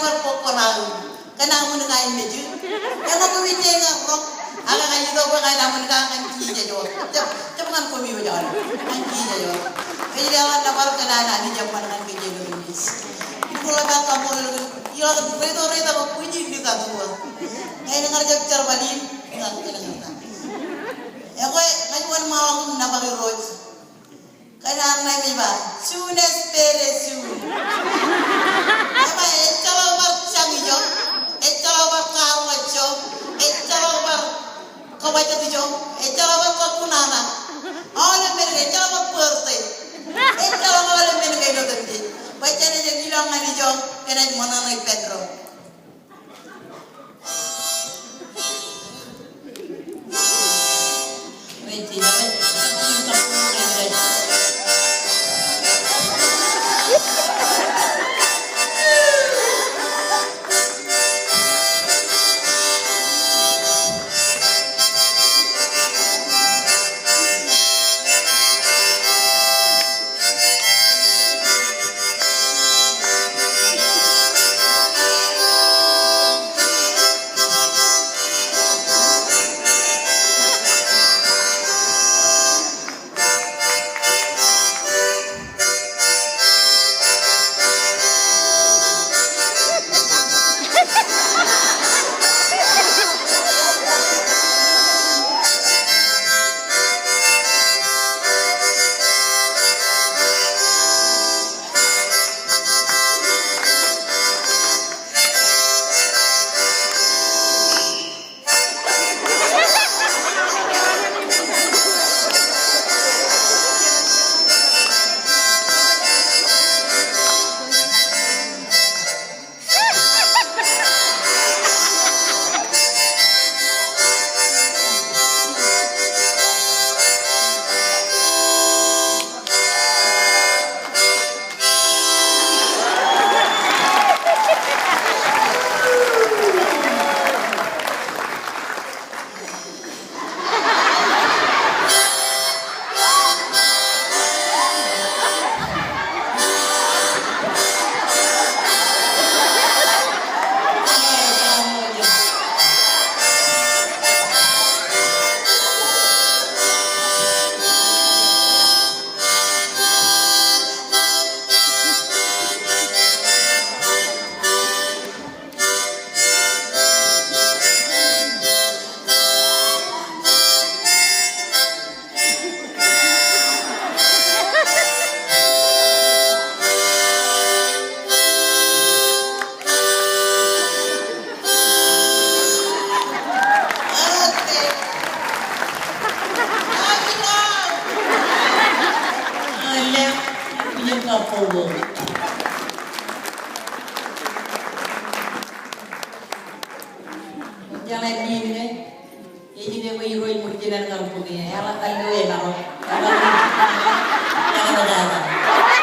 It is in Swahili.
war pokoral kana mun ga inde ju ya ko wi te nga rok ala ga yido ko ga mun ga kan ki je jo jap man ko mi yo jara kan ki je jo e ila wanda war kana na ni jam man kan ki je do ni ko la ba ka mo yo redo ko puji ni ka to ngai ngar jak char balin ngar kana ngata ya ko ngai won ma na ba roj kana na mi ba sunes pere su apa e chalo ba changi jo e chalo ba karwa jo e chalo ba ko ba ti jo e chalo ba ko kunana ole mere e chalo ba perte e chalo ba ole mere ngai do tanti ba chane je ni lo ngani jo kana mona nai pedro Venti, Apollo. Jangan ini, ini dia berhiroi mungkin dengan punya. Yang lain dia nak, jangan ada.